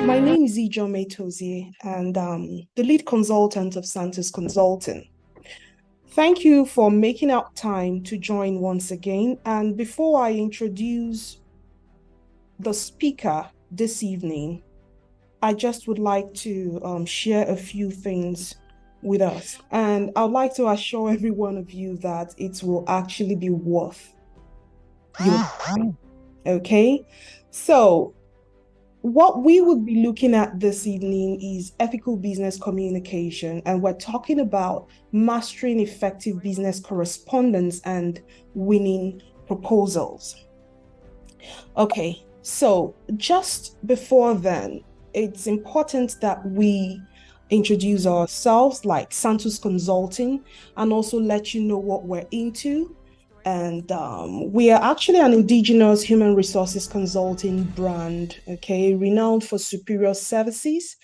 My name is Ijome Tozie, and the lead consultant of Santos Consulting. Thank you for making out time to join once again. And before I introduce the speaker this evening, I just would like to share a few things with us. And I'd like to assure every one of you that it will actually be worth your time. Okay? So, what we would be looking at this evening is ethical business communication, and we're talking about mastering effective business correspondence and winning proposals. Okay, so just before then, it's important that we introduce ourselves like Santos Consulting and also let you know what we're into. And we are actually an indigenous human resources consulting brand, okay, renowned for superior services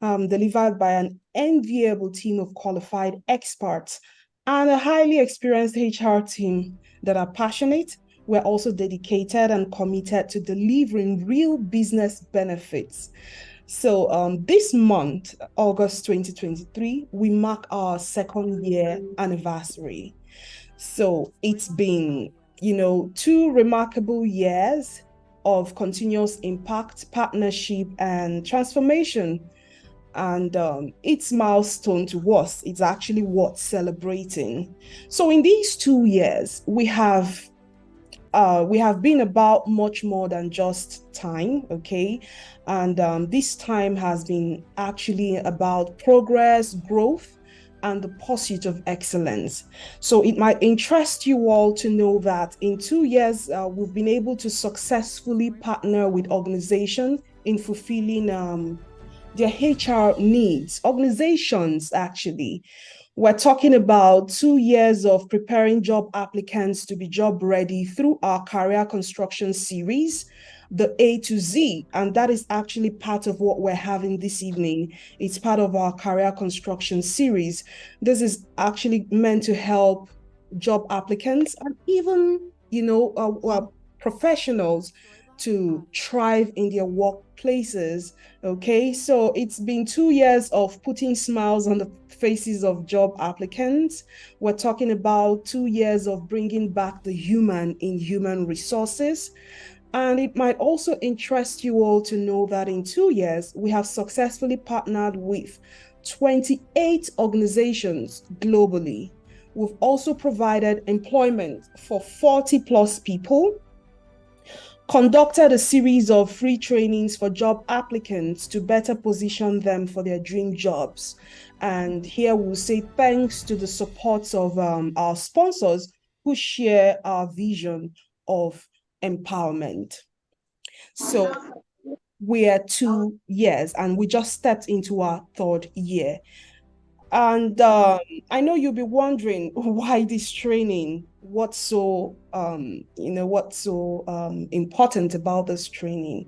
delivered by an enviable team of qualified experts and a highly experienced HR team that are passionate. We're also dedicated and committed to delivering real business benefits. So this month, August 2023, we mark our second year anniversary. So it's been, 2 remarkable years of continuous impact, partnership, and transformation. And it's milestone to us. It's actually worth celebrating. So in these 2 years, we have been about much more than just time, okay? And this time has been actually about progress, growth, and the pursuit of excellence. So it might interest you all to know that in 2 years, we've been able to successfully partner with organizations in fulfilling their HR needs, organizations actually. We're talking about 2 years of preparing job applicants to be job ready through our career construction series, the A to Z. And that is actually part of what we're having this evening. It's part of our career construction series. This is actually meant to help job applicants and even, professionals to thrive in their workplaces. Okay, so it's been 2 years of putting smiles on the faces of job applicants. We're talking about 2 years of bringing back the human in human resources. And it might also interest you all to know that in 2 years, we have successfully partnered with 28 organizations globally. We've also provided employment for 40 plus people, conducted a series of free trainings for job applicants to better position them for their dream jobs. And here we'll say thanks to the support of our sponsors who share our vision of empowerment. So we are 2 years and we just stepped into our third year. And I know you'll be wondering why this training, what's so important about this training.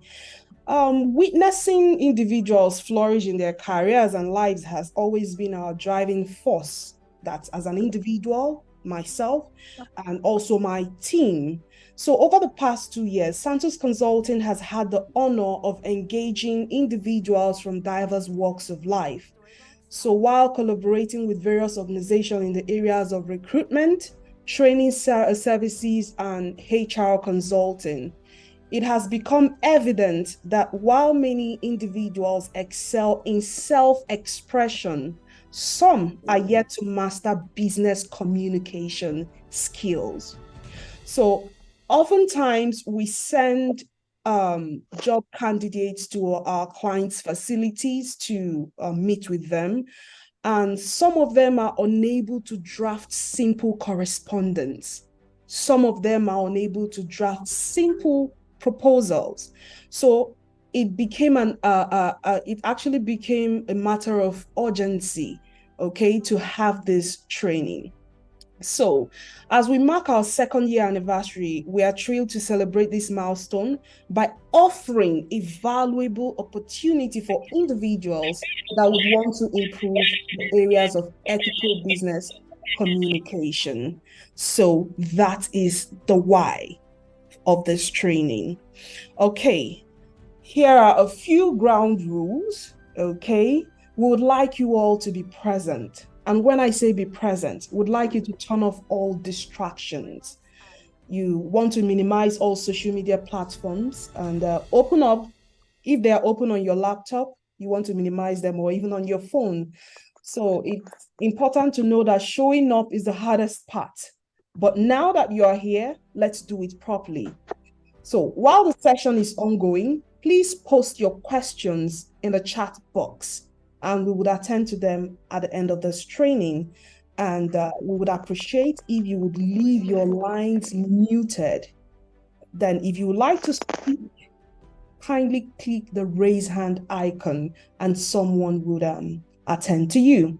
Witnessing individuals flourish in their careers and lives has always been our driving force. That as an individual, myself, and also my team. So over the past 2 years, Santos Consulting has had the honor of engaging individuals from diverse walks of life. So while collaborating with various organizations in the areas of recruitment, training services, and HR consulting, it has become evident that while many individuals excel in self-expression, some are yet to master business communication skills. So oftentimes we send job candidates to our clients' facilities to meet with them. And some of them are unable to draft simple correspondence. Some of them are unable to draft simple proposals. So it actually became a matter of urgency, okay, to have this training. So, as we mark our second year anniversary, we are thrilled to celebrate this milestone by offering a valuable opportunity for individuals that would want to improve the areas of ethical business communication. So, that is the why of this training. Okay, here are a few ground rules. Okay, we would like you all to be present. And when I say be present, we would like you to turn off all distractions. You want to minimize all social media platforms and open up. If they are open on your laptop, you want to minimize them, or even on your phone. So it's important to know that showing up is the hardest part. But now that you are here, let's do it properly. So while the session is ongoing, please post your questions in the chat box, and we would attend to them at the end of this training. And we would appreciate if you would leave your lines muted. Then if you would like to speak, kindly click the raise hand icon and someone would attend to you.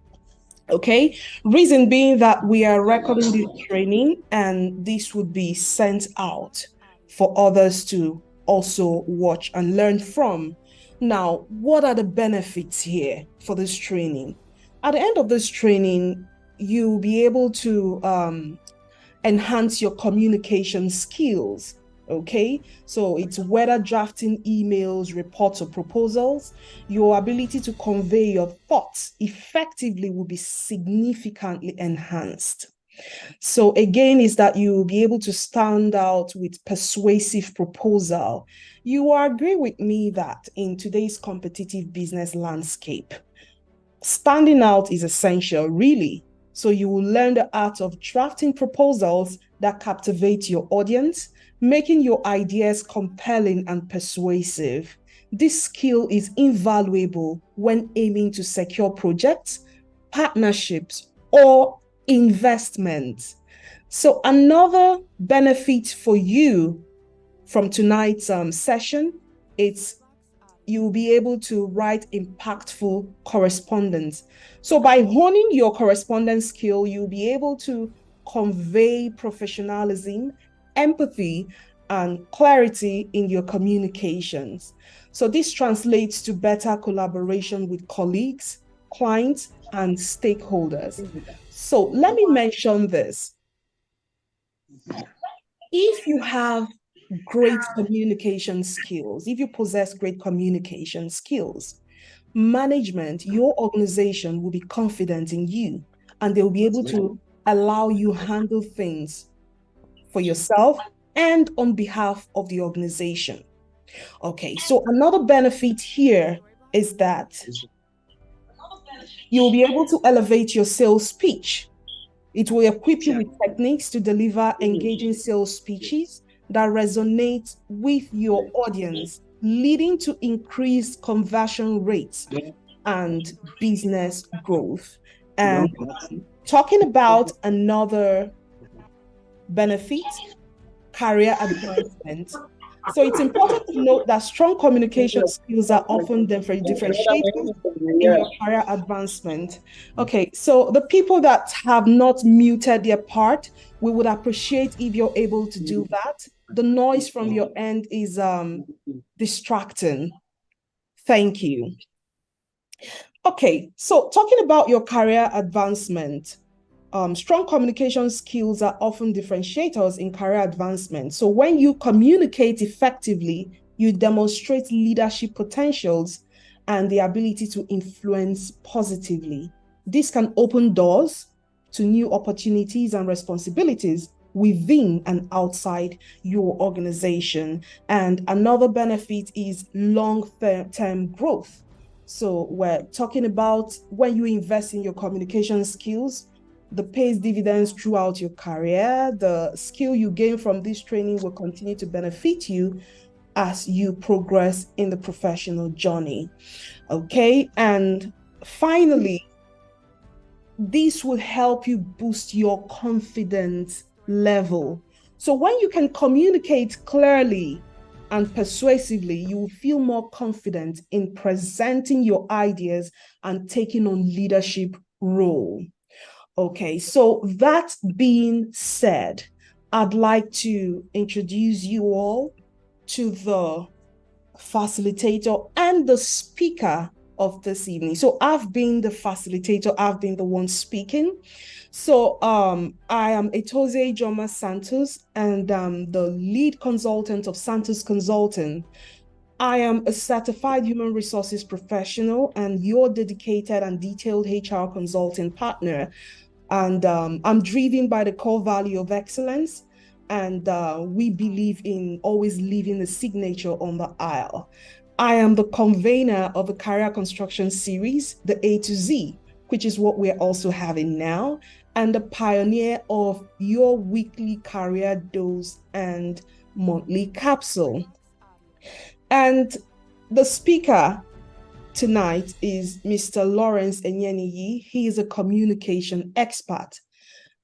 Okay, reason being that we are recording this training and this would be sent out for others to also watch and learn from. Now, what are the benefits here for this training? At the end of this training, you'll be able to enhance your communication skills. Okay, so it's whether drafting emails, reports, or proposals, your ability to convey your thoughts effectively will be significantly enhanced. So again, is that you will be able to stand out with persuasive proposal. You agree with me that in today's competitive business landscape, standing out is essential, really. So you will learn the art of drafting proposals that captivate your audience, making your ideas compelling and persuasive. This skill is invaluable when aiming to secure projects, partnerships, or investments. So another benefit for you from tonight's session, you'll be able to write impactful correspondence. So by honing your correspondence skill, you'll be able to convey professionalism, empathy, and clarity in your communications. So this translates to better collaboration with colleagues, clients, and stakeholders. So let me mention this. If you have great communication skills, if you possess great communication skills, management, your organization will be confident in you and they'll be able to allow you handle things for yourself and on behalf of the organization. Okay, so another benefit here is that you'll be able to elevate your sales speech. It will equip you with techniques to deliver engaging sales speeches that resonate with your audience, leading to increased conversion rates and business growth. And talking about another benefit, career advancement. So it's important to note that strong communication skills are often differentiators in your career advancement. Okay, so the people that have not muted their part, we would appreciate if you're able to do that. The noise from your end is distracting. Thank you. Okay, so talking about your career advancement, strong communication skills are often differentiators in career advancement. So when you communicate effectively, you demonstrate leadership potentials and the ability to influence positively. This can open doors to new opportunities and responsibilities within and outside your organization. And another benefit is long-term growth. So we're talking about when you invest in your communication skills, the pays dividends throughout your career. The skill you gain from this training will continue to benefit you as you progress in the professional journey. Okay, and finally, this will help you boost your confidence level. So when you can communicate clearly and persuasively, you will feel more confident in presenting your ideas and taking on leadership role. Okay, so that being said, I'd like to introduce you all to the facilitator and the speaker of this evening. So I've been the facilitator, I've been the one speaking. So I am Etoze Joma Santos, and the lead consultant of Santos Consulting. I am a certified human resources professional and your dedicated and detailed HR consulting partner. And I'm driven by the core value of excellence. And we believe in always leaving a signature on the aisle. I am the convener of a career construction series, the A to Z, which is what we're also having now, and the pioneer of your weekly career dose and monthly capsule. And the speaker tonight is Mr. Lawrence Enyeniyi. He is a communication expert.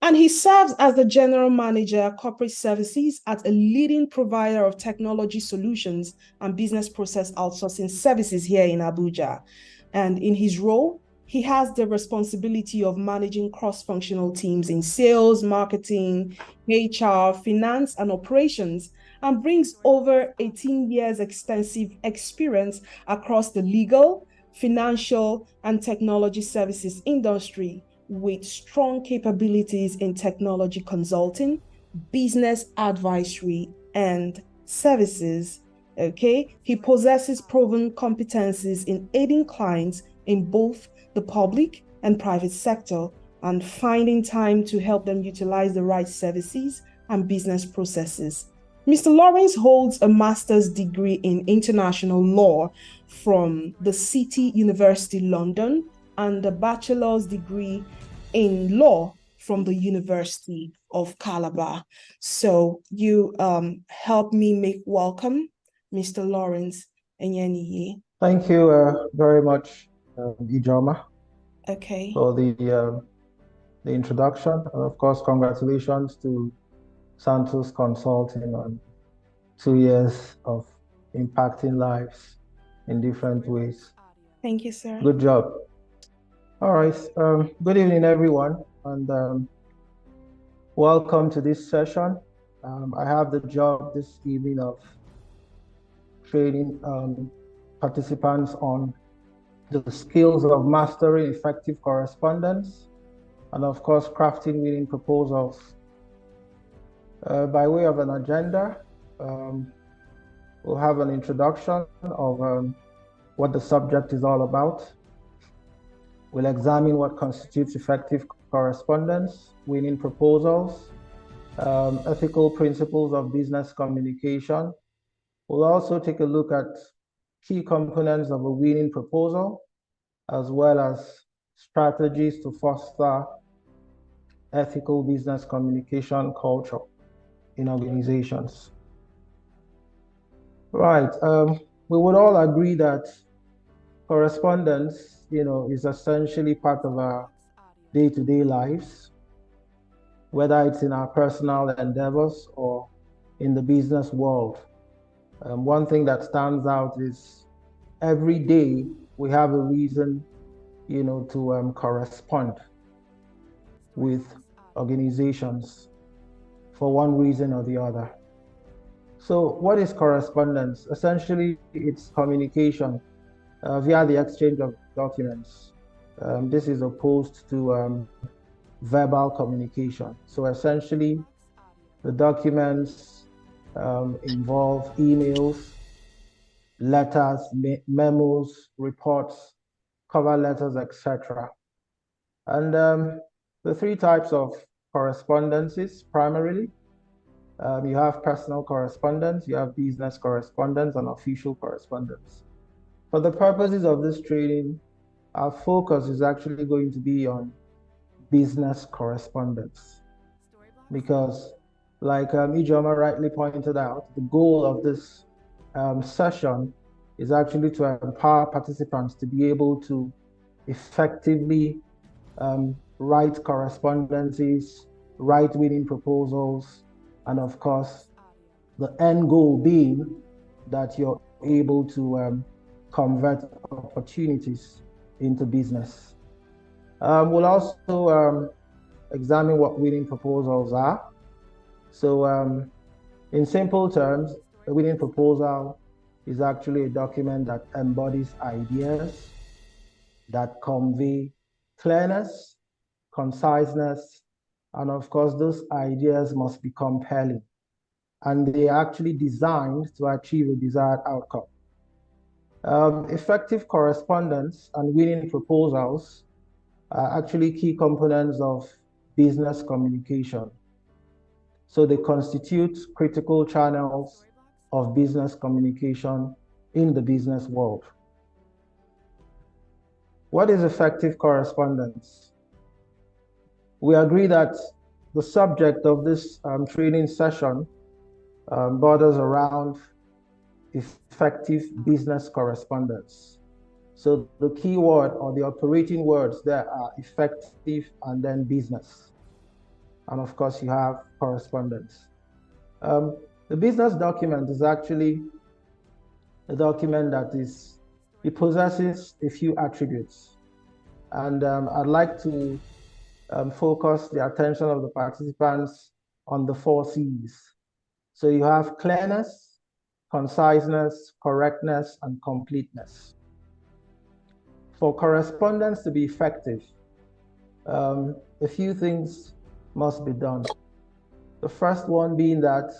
And he serves as the General Manager, Corporate Services at a leading provider of technology solutions and business process outsourcing services here in Abuja. And in his role, he has the responsibility of managing cross-functional teams in sales, marketing, HR, finance, and operations, and brings over 18 years extensive experience across the legal, financial, and technology services industry, with strong capabilities in technology consulting, business advisory, and services. Okay, he possesses proven competencies in aiding clients in both the public and private sector and finding time to help them utilize the right services and business processes. Mr. Lawrence holds a master's degree in international law from the City University London and a bachelor's degree in law from the University of Calabar. So you help me make welcome Mr. Lawrence Enyeniyi. Thank you very much, Ijoma, Okay. for the introduction. And of course, congratulations to Santos Consulting on 2 years of impacting lives in different ways. Thank you, sir. Good job. All right. Good evening, everyone, and welcome to this session. I have the job this evening of training participants on the skills of mastering effective correspondence, and of course, crafting winning proposals. By way of an agenda, we'll have an introduction of what the subject is all about. We'll examine what constitutes effective correspondence, winning proposals, ethical principles of business communication. We'll also take a look at key components of a winning proposal, as well as strategies to foster ethical business communication culture in organizations. Right. We would all agree that correspondence, is essentially part of our day-to-day lives, whether it's in our personal endeavors or in the business world. One thing that stands out is every day we have a reason, to correspond with organizations for one reason or the other. So what is correspondence? Essentially, it's communication via the exchange of documents. This is opposed to verbal communication. So essentially, the documents involve emails, letters, memos, reports, cover letters, etc. And the three types of correspondences primarily, you have personal correspondence, you have business correspondence, and official correspondence. For the purposes of this training, our focus is actually going to be on business correspondence, because like Ijoma rightly pointed out, the goal of this session is actually to empower participants to be able to effectively write correspondences, write winning proposals, and of course, the end goal being that you're able to convert opportunities into business. We'll also examine what winning proposals are. So in simple terms, a winning proposal is actually a document that embodies ideas, that convey clearness, conciseness, and of course, those ideas must be compelling. And they are actually designed to achieve a desired outcome. Effective correspondence and winning proposals are actually key components of business communication. So they constitute critical channels of business communication in the business world. What is effective correspondence? We agree that the subject of this training session borders around effective business correspondence. So the key word or the operating words there are effective and then business. And of course, you have correspondence. The business document is actually a document that it possesses a few attributes. And I'd like to focus the attention of the participants on the 4 C's. So you have clearness, conciseness, correctness, and completeness. For correspondence to be effective, a few things must be done. The first one being that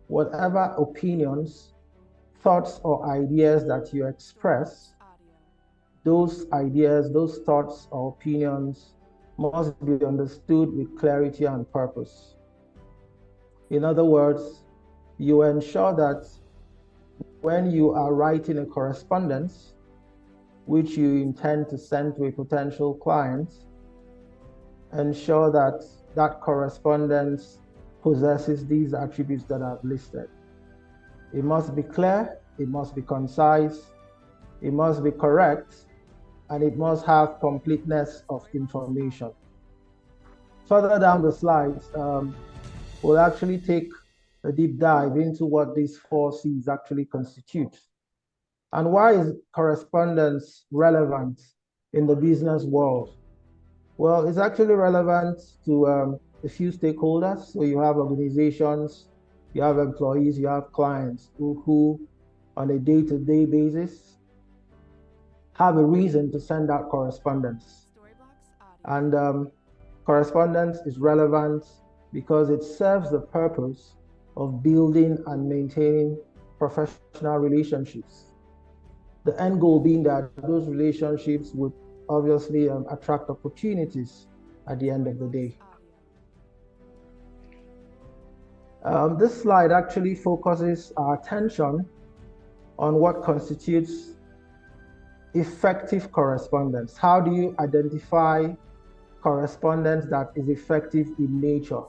whatever opinions, thoughts, or ideas that you express, those ideas, those thoughts or opinions must be understood with clarity and purpose. In other words, you ensure that when you are writing a correspondence, which you intend to send to a potential client, ensure that that correspondence possesses these attributes that I've listed. It must be clear, it must be concise, it must be correct, and it must have completeness of information. Further down the slides, we'll actually take a deep dive into what these 4 C's actually constitute. And why is correspondence relevant in the business world? Well, it's actually relevant to a few stakeholders. So you have organizations, you have employees, you have clients who on a day-to-day basis have a reason to send out correspondence. And correspondence is relevant because it serves the purpose of building and maintaining professional relationships. The end goal being that those relationships would obviously attract opportunities at the end of the day. This slide actually focuses our attention on what constitutes effective correspondence. How do you identify correspondence that is effective in nature?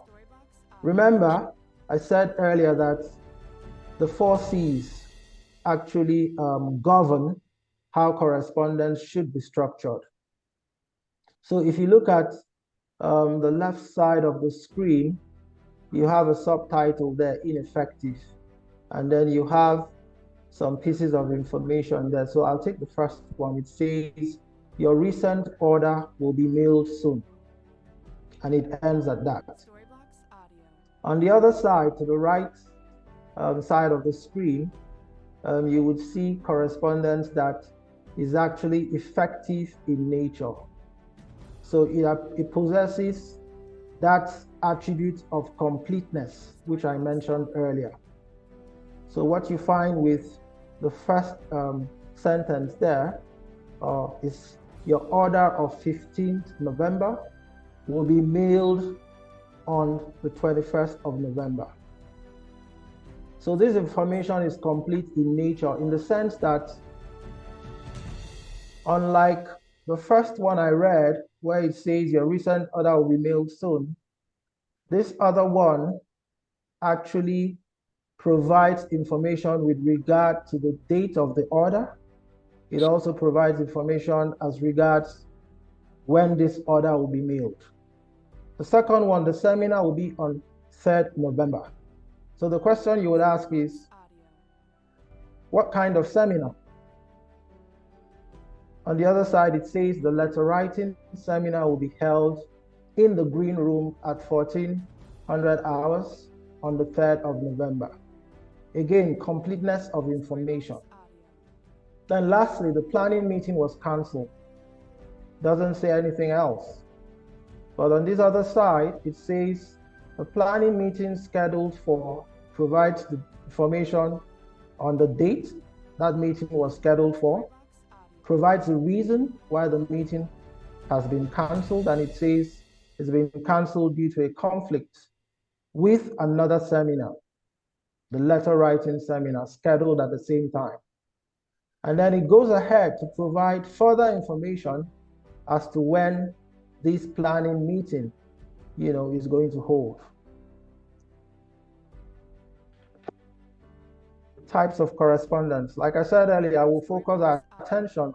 Remember, I said earlier that the 4 C's actually govern how correspondence should be structured. So if you look at the left side of the screen, you have a subtitle there, ineffective. And then you have some pieces of information there. So I'll take the first one. It says, your recent order will be mailed soon. And it ends at that. On the other side, to the right side of the screen, you would see correspondence that is actually effective in nature. So it possesses that attribute of completeness, which I mentioned earlier. So what you find with the first sentence there is your order of 15th November will be mailed on the 21st of November. So this information is complete in nature in the sense that, unlike the first one I read, where it says your recent order will be mailed soon, this other one actually provides information with regard to the date of the order. It also provides information as regards when this order will be mailed. The second one, the seminar will be on 3rd November. So the question you would ask is, what kind of seminar? On the other side, it says the letter writing seminar will be held in the green room at 1400 hours on the 3rd of November. Again, completeness of information. Then lastly, the planning meeting was cancelled. Doesn't say anything else. But on this other side, it says a planning meeting scheduled for provides the information on the date that meeting was scheduled for, provides the reason why the meeting has been cancelled, and it says it's been cancelled due to a conflict with another seminar, the letter writing seminar scheduled at the same time. And then it goes ahead to provide further information as to when this planning meeting, is going to hold. Types of correspondence. Like I said earlier, I will focus our attention on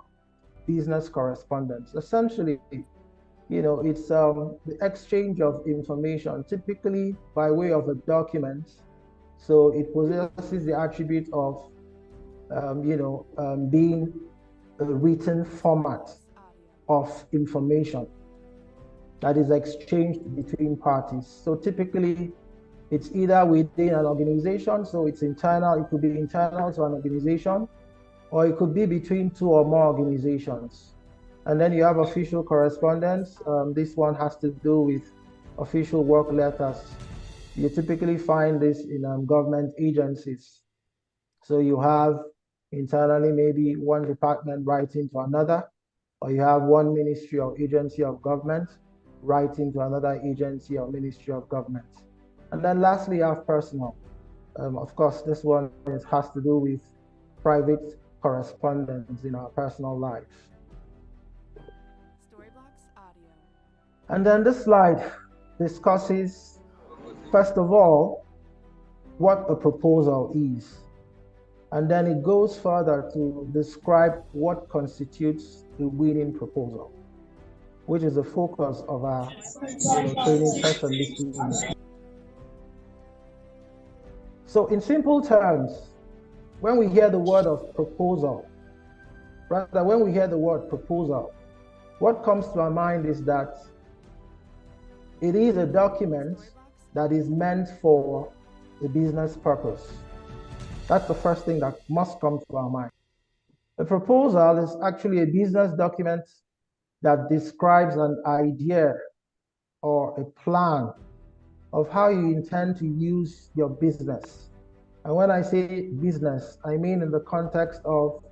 business correspondence. Essentially, it's the exchange of information, typically by way of a document. So it possesses the attribute of, being a written format of information that is exchanged between parties. So typically, it's either within an organization, so it's internal, it could be internal to an organization, or it could be between two or more organizations. And then you have official correspondence. This one has to do with official work letters. You typically find this in government agencies. So you have internally maybe one department writing to another, or you have one ministry or agency of government writing to another agency or ministry of government. And then lastly, you have personal. Of course, this one has to do with private correspondence in our personal life. And then this slide discusses, first of all, what a proposal is. And then it goes further to describe what constitutes a winning proposal, which is the focus of our training session this evening. So in simple terms, when we hear the word of proposal, when we hear the word proposal, what comes to our mind is that it is a document that is meant for a business purpose. That's the first thing that must come to our mind. A proposal is actually a business document that describes an idea or a plan of how you intend to use your business. And when I say business, I mean in the context of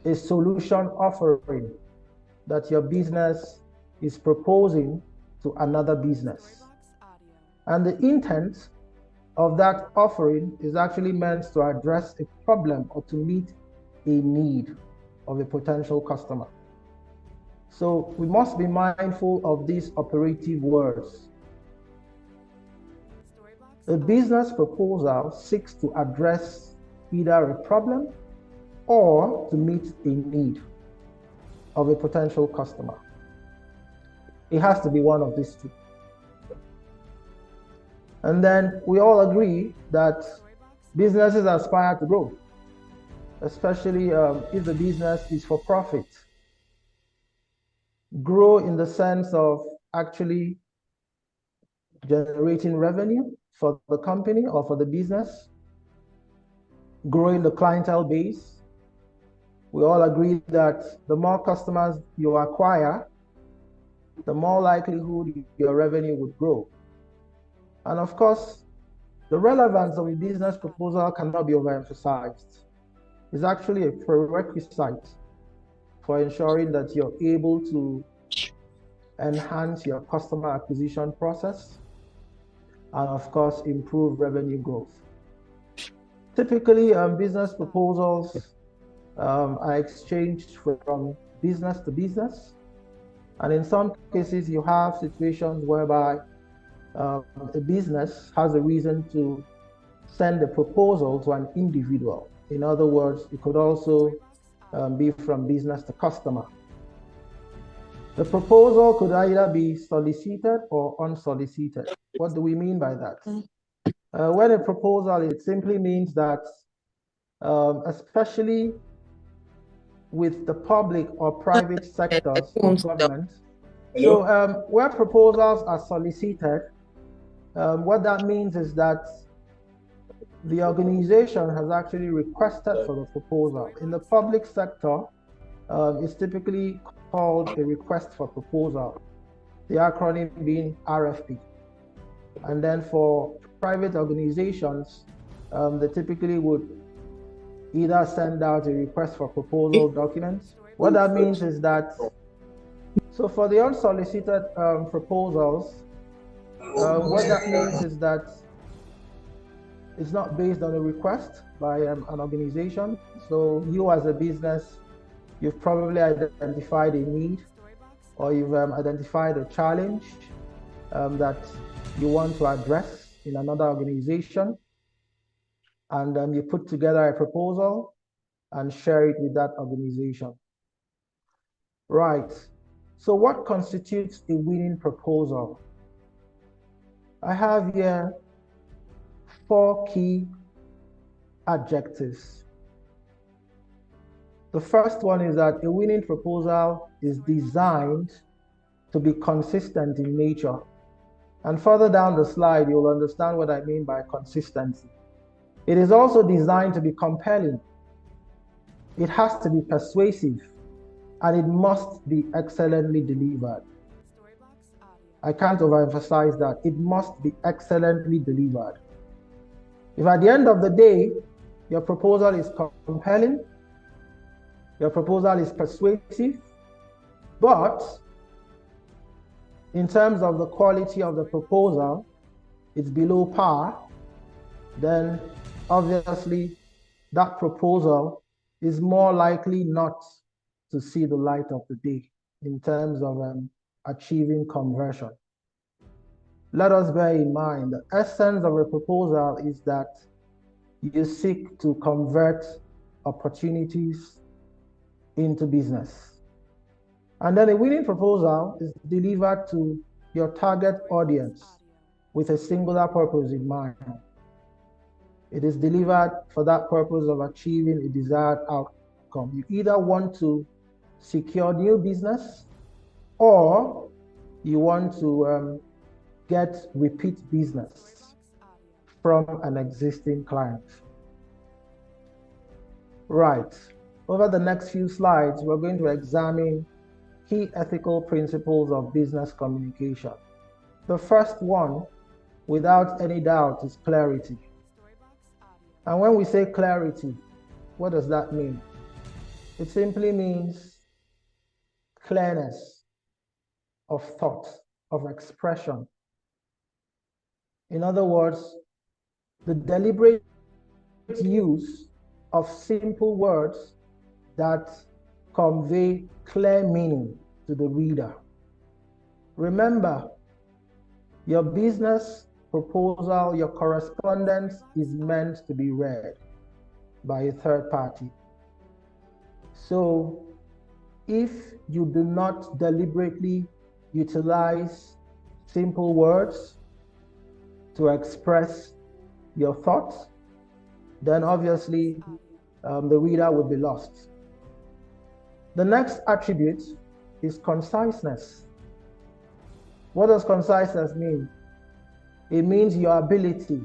a solution offering that your business is proposing to another business. And the intent of that offering is actually meant to address a problem or to meet a need of a potential customer. So we must be mindful of these operative words. A business proposal seeks to address either a problem or to meet a need of a potential customer. It has to be one of these two. And then we all agree that businesses aspire to grow, especially if the business is for profit. Grow in the sense of actually generating revenue for the company or for the business, growing the clientele base. We all agree that the more customers you acquire, the more likelihood your revenue would grow. And of course, the relevance of a business proposal cannot be overemphasized. It's actually a prerequisite for ensuring that you're able to enhance your customer acquisition process and of course, improve revenue growth. Typically, business proposals are exchanged from business to business. And in some cases, you have situations whereby a business has a reason to send a proposal to an individual. In other words, it could also be from business to customer. The proposal could either be solicited or unsolicited. What do we mean by that? When a proposal, it simply means that, especially with the public or private sectors of government, so where proposals are solicited, what that means is that the organization has actually requested for the proposal. In the public sector, it's typically called a request for proposal, the acronym being RFP. And then for private organizations, they typically would either send out a request for proposal document. What that means is that, so for the unsolicited proposals, what that means is that it's not based on a request by an organization. So you as a business, you've probably identified a need, or you've identified a challenge that you want to address in another organization. And you put together a proposal and share it with that organization. Right. So what constitutes a winning proposal? I have here 4 key adjectives. The first one is that a winning proposal is designed to be consistent in nature. And further down the slide, you'll understand what I mean by consistency. It is also designed to be compelling. It has to be persuasive, and it must be excellently delivered. I can't overemphasize that. It must be excellently delivered. If at the end of the day, your proposal is compelling, your proposal is persuasive, but in terms of the quality of the proposal, it's below par, then obviously that proposal is more likely not to see the light of the day in terms of achieving conversion. Let us bear in mind the essence of a proposal is that you seek to convert opportunities into business. And then a winning proposal is delivered to your target audience with a singular purpose in mind. It is delivered for that purpose of achieving a desired outcome. You either want to secure new business or you want to get repeat business from an existing client. Right. Over the next few slides, we're going to examine key ethical principles of business communication. The first one, without any doubt, is clarity. And when we say clarity, what does that mean? It simply means clearness of thought, of expression. In other words, the deliberate use of simple words that convey clear meaning to the reader. Remember, your business proposal, your correspondence is meant to be read by a third party. So if you do not deliberately utilize simple words to express your thoughts, then obviously the reader would be lost. The next attribute is conciseness. What does conciseness mean? It means your ability.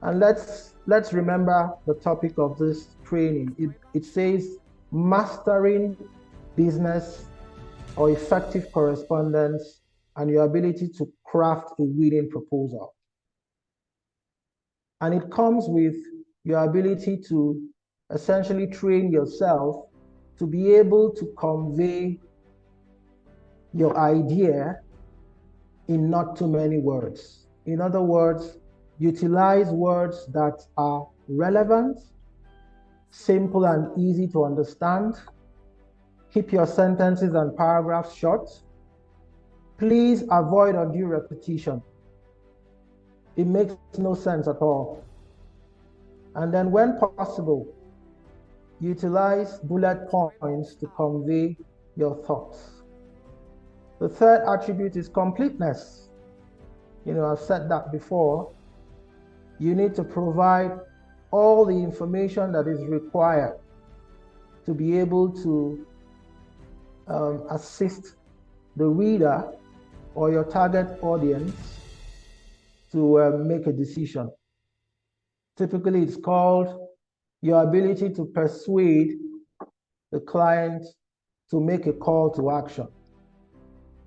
And let's remember the topic of this training. It says mastering business or effective correspondence and your ability to craft a winning proposal. And it comes with your ability to essentially train yourself to be able to convey your idea in not too many words. In other words, utilize words that are relevant, simple and easy to understand. Keep your sentences and paragraphs short. Please avoid undue repetition. It makes no sense at all. And then when possible, utilize bullet points to convey your thoughts. The third attribute is completeness. I've said that before. You need to provide all the information that is required to be able to assist the reader or your target audience to make a decision. Typically, it's called your ability to persuade the client to make a call to action.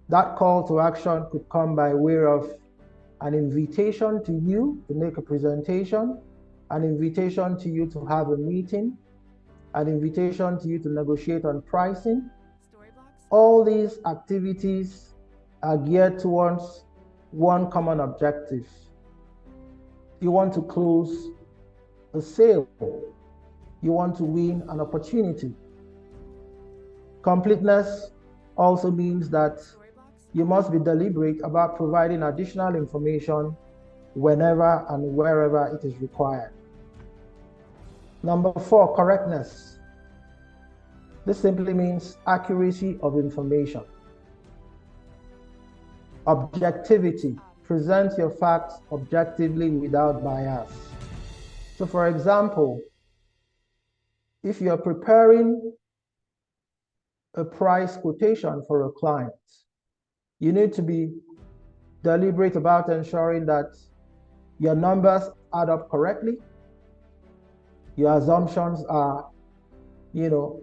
That call to action could come by way of an invitation to you to make a presentation, an invitation to you to have a meeting, an invitation to you to negotiate on pricing. All these activities are geared towards one common objective. You want to close a sale. You want to win an opportunity. Completeness also means that you must be deliberate about providing additional information whenever and wherever it is required. Number 4, correctness. This simply means accuracy of information. Objectivity. Present your facts objectively without bias. So for example, if you're preparing a price quotation for a client, you need to be deliberate about ensuring that your numbers add up correctly, your assumptions are,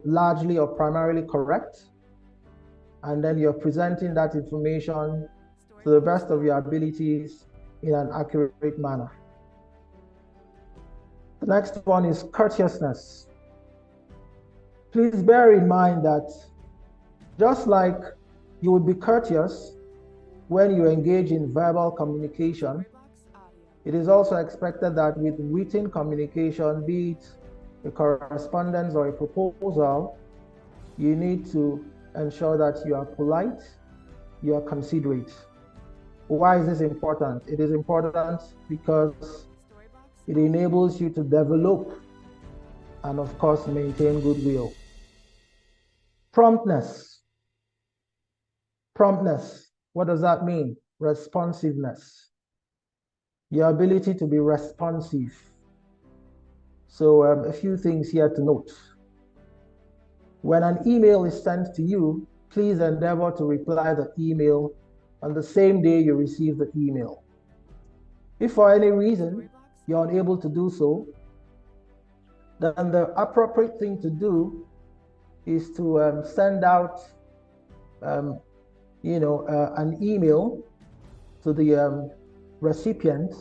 largely or primarily correct, and then you're presenting that information to the best of your abilities in an accurate manner. The next one is courteousness. Please bear in mind that just like you would be courteous when you engage in verbal communication, it is also expected that with written communication, be it a correspondence or a proposal, you need to ensure that you are polite, you are considerate. Why is this important? It is important because it enables you to develop and, of course, maintain goodwill. Promptness. Promptness. What does that mean? Responsiveness. Your ability to be responsive. So a few things here to note. When an email is sent to you, please endeavor to reply the email on the same day you receive the email. If for any reason you're unable to do so, then the appropriate thing to do is to send out an email to the recipient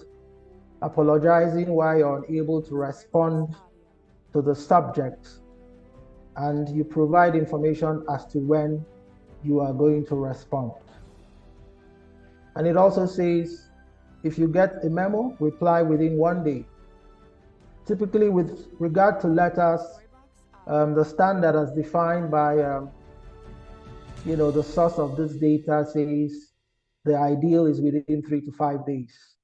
apologizing why you're unable to respond to the subject, and you provide information as to when you are going to respond. And it also says, if you get a memo, reply within 1 day. Typically, with regard to letters, the standard as defined by the source of this data says the ideal is within 3 to 5 days.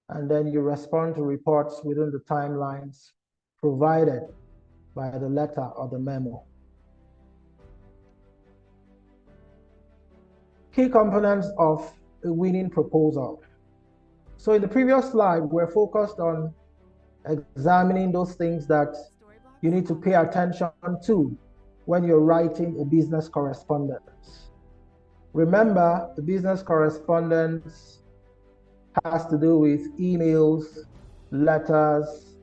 And then you respond to reports within the timelines provided by the letter or the memo. Key components of a winning proposal. So in the previous slide, we're focused on examining those things that you need to pay attention to when you're writing a business correspondence. Remember, the business correspondence has to do with emails, letters,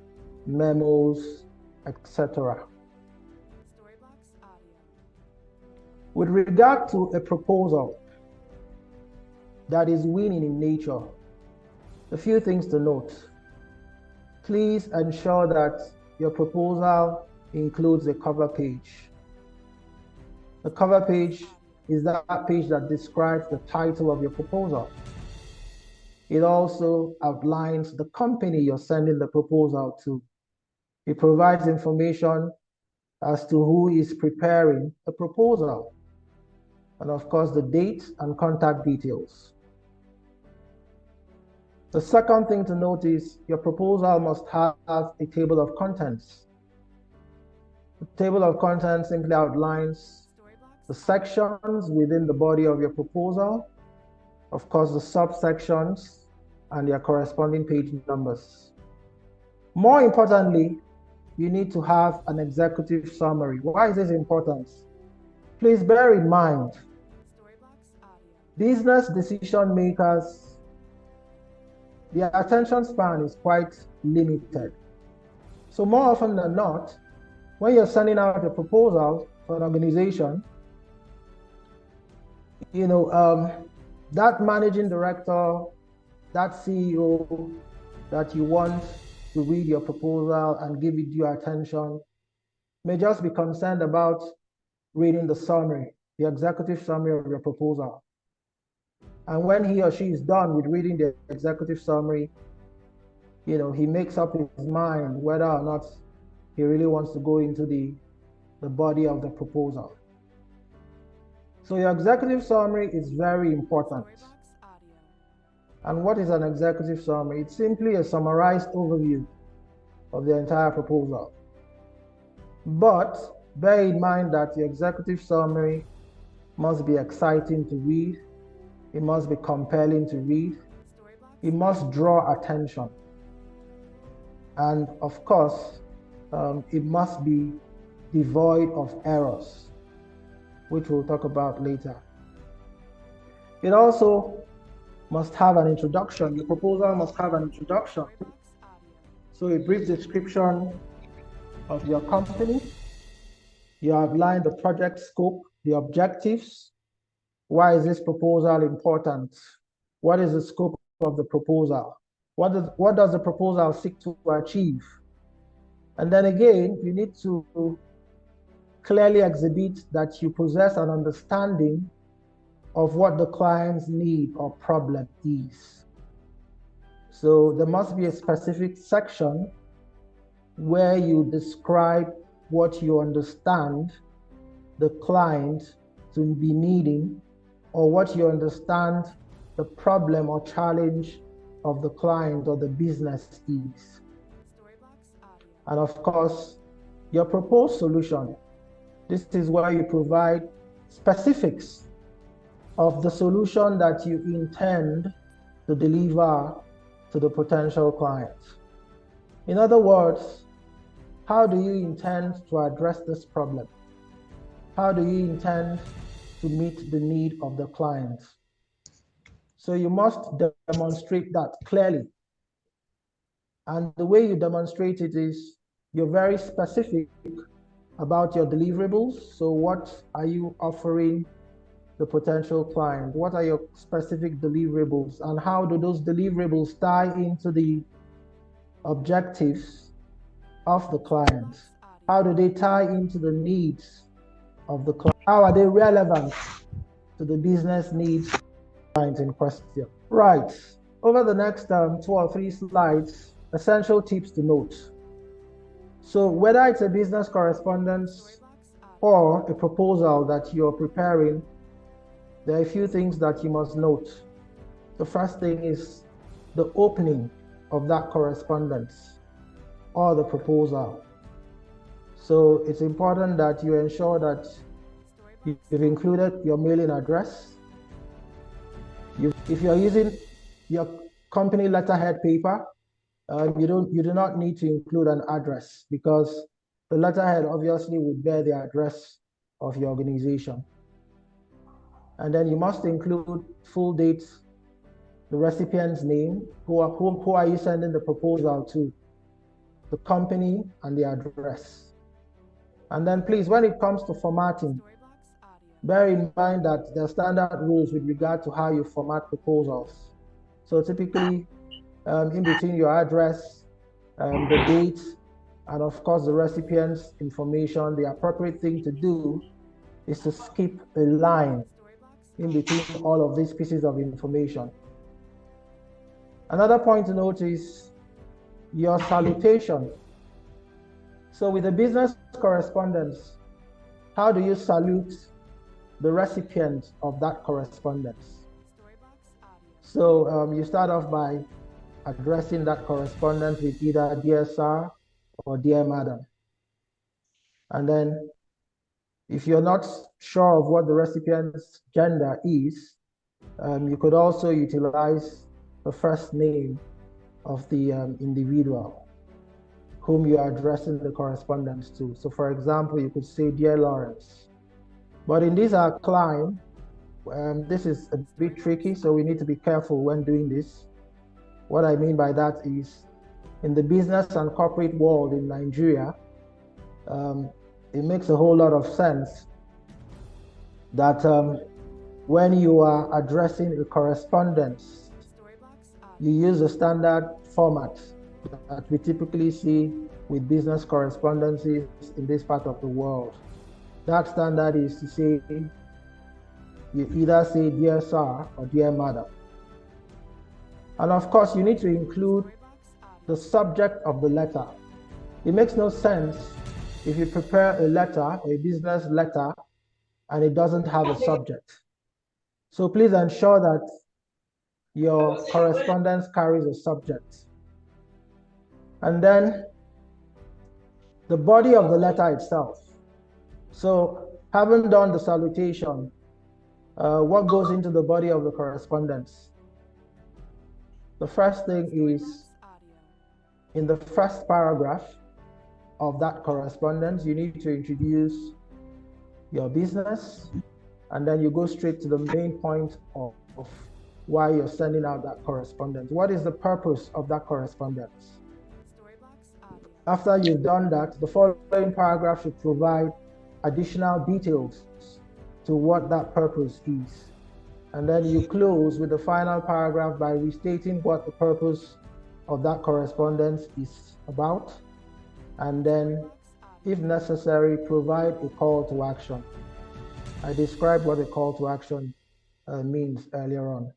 memos, etc. With regard to a proposal that is winning in nature, a few things to note. Please ensure that your proposal includes a cover page. The cover page is that page that describes the title of your proposal. It also outlines the company you're sending the proposal to. It provides information as to who is preparing the proposal, and of course the date and contact details. The second thing to note is your proposal must have a table of contents. The table of contents simply outlines the sections within the body of your proposal, of course the subsections, and their corresponding page numbers. More importantly, you need to have an executive summary. Why is this important? Please bear in mind, business decision makers, their attention span is quite limited. So more often than not, when you're sending out a proposal for an organization, That managing director, that CEO that you want to read your proposal and give it your attention may just be concerned about reading the summary, the executive summary of your proposal. And when he or she is done with reading the executive summary, he makes up his mind whether or not he really wants to go into the body of the proposal. So your executive summary is very important. And what is an executive summary? It's simply a summarized overview of the entire proposal. But bear in mind that the executive summary must be exciting to read. It must be compelling to read. It must draw attention. And of course, it must be devoid of errors, which we'll talk about later. It also must have an introduction. The proposal must have an introduction. So a brief description of your company. You outline the project scope, the objectives. Why is this proposal important? What is the scope of the proposal? What does the proposal seek to achieve? And then again, you need to clearly exhibit that you possess an understanding of what the client's need or problem is. So there must be a specific section where you describe what you understand the client to be needing, or what you understand the problem or challenge of the client or the business is. And of course, your proposed solution. This is where you provide specifics of the solution that you intend to deliver to the potential client. In other words, how do you intend to address this problem? How do you intend to meet the need of the client? So you must demonstrate that clearly. And the way you demonstrate it is you're very specific about your deliverables. So what are you offering the potential client? What are your specific deliverables? And how do those deliverables tie into the objectives of the client? How do they tie into the needs of the client? How are they relevant to the business needs of the client in question? Right. Over the next 2 or 3 slides, essential tips to note. So whether it's a business correspondence or a proposal that you're preparing, there are a few things that you must note. The first thing is the opening of that correspondence or the proposal. So it's important that you ensure that you've included your mailing address. If you're using your company letterhead paper, you do not need to include an address, because the letterhead obviously would bear the address of your organization. And then you must include full dates, the recipient's name, who are you sending the proposal to, the company, and the address. And then please, when it comes to formatting, bear in mind that there are standard rules with regard to how you format proposals. So typically, in between your address, the date, and of course the recipient's information, the appropriate thing to do is to skip a line in between all of these pieces of information. Another point to note is your salutation. So with the business correspondence, how do you salute the recipient of that correspondence? So you start off by addressing that correspondence with either Dear Sir or Dear Madam. And then if you're not sure of what the recipient's gender is, you could also utilize the first name of the individual whom you are addressing the correspondence to. So for example, you could say, Dear Lawrence. But in this climb, this is a bit tricky, so we need to be careful when doing this. What I mean by that is, in the business and corporate world in Nigeria, it makes a whole lot of sense that when you are addressing a correspondence, you use a standard format that we typically see with business correspondences in this part of the world. That standard is to say, you either say dear sir or dear madam. And of course, you need to include the subject of the letter. It makes no sense if you prepare a letter or a business letter and it doesn't have a subject. So please ensure that your correspondence carries a subject. And then the body of the letter itself. So having done the salutation, what goes into the body of the correspondence? The first thing is, in the first paragraph of that correspondence, you need to introduce your business, and then you go straight to the main point of why you're sending out that correspondence. What is the purpose of that correspondence? After you've done that, the following paragraph should provide additional details to what that purpose is. And then you close with the final paragraph by restating what the purpose of that correspondence is about. And then, if necessary, provide a call to action. I described what a call to action means earlier on.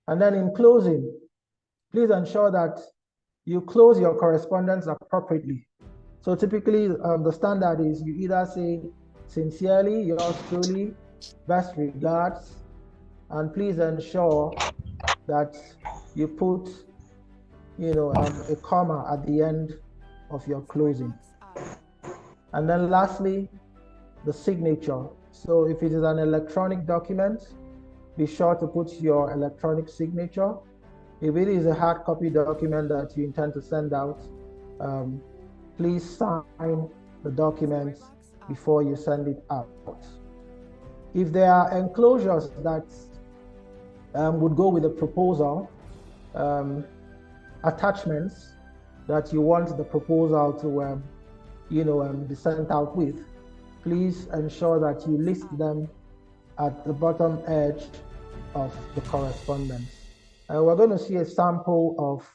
And then in closing, please ensure that you close your correspondence appropriately. So typically, the standard is you either say, sincerely, yours truly, best regards, and please ensure that you put, a comma at the end of your closing. And then lastly, the signature. So if it is an electronic document, be sure to put your electronic signature. If it is a hard copy document that you intend to send out, please sign the documents before you send it out. If there are enclosures that would go with the proposal, attachments that you want the proposal to be sent out with, please ensure that you list them at the bottom edge of the correspondence. We're going to see a sample of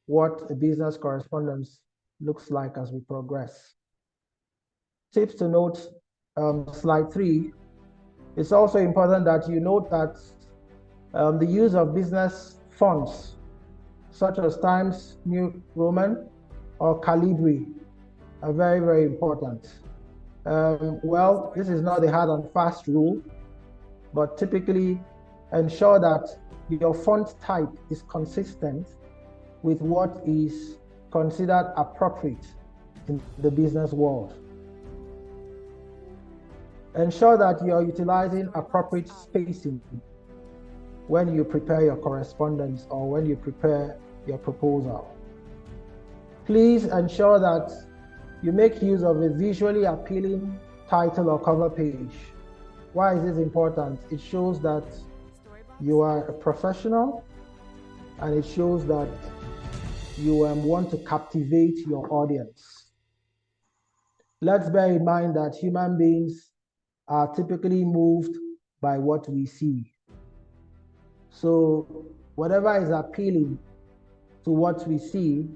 what a business correspondence looks like as we progress. Tips to note, slide 3. It's also important that you note that the use of business fonts, such as Times New Roman or Calibri, are very, very important. Well, this is not a hard and fast rule, but typically ensure that your font type is consistent with what is considered appropriate in the business world. Ensure that you're utilizing appropriate spacing when you prepare your correspondence or when you prepare your proposal. Please ensure that you make use of a visually appealing title or cover page. Why is this important? It shows that you are a professional, and it shows that you want to captivate your audience. Let's bear in mind that human beings are typically moved by what we see. So whatever is appealing to what we see,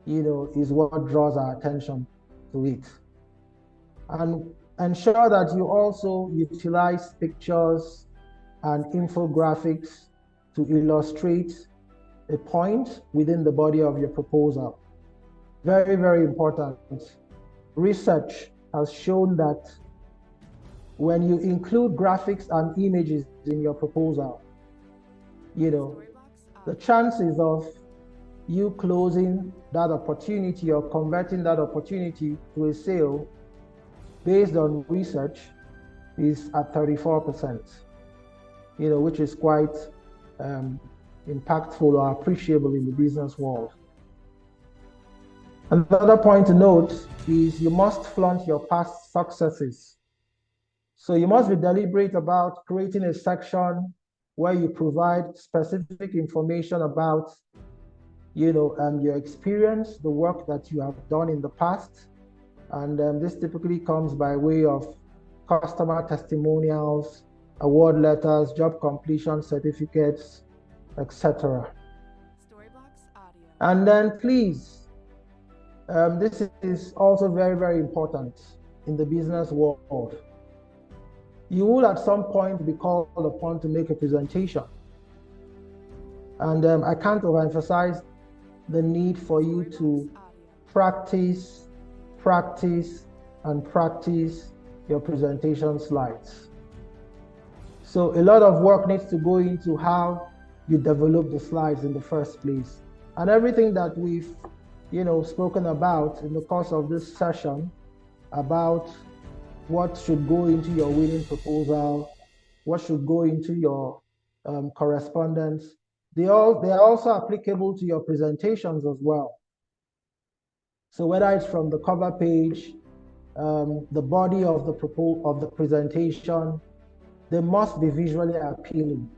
is what draws our attention to it. And ensure that you also utilize pictures and infographics to illustrate a point within the body of your proposal. Very, very important. Research has shown that when you include graphics and images in your proposal, the chances of you closing that opportunity or converting that opportunity to a sale based on research is at 34%, which is quite impactful or appreciable in the business world. Another point to note is you must flaunt your past successes. So you must be deliberate about creating a section where you provide specific information about your experience, the work that you have done in the past. And this typically comes by way of customer testimonials award letters, job completion certificates, etc. And then please, this is also very, very important in the business world. You will at some point be called upon to make a presentation. And I can't overemphasize the need for you to practice, and practice your presentation slides. So a lot of work needs to go into how you develop the slides in the first place. And everything that we've, spoken about in the course of this session about what should go into your winning proposal, what should go into your correspondence, they are also applicable to your presentations as well. So whether it's from the cover page, the body of the presentation, they must be visually appealing.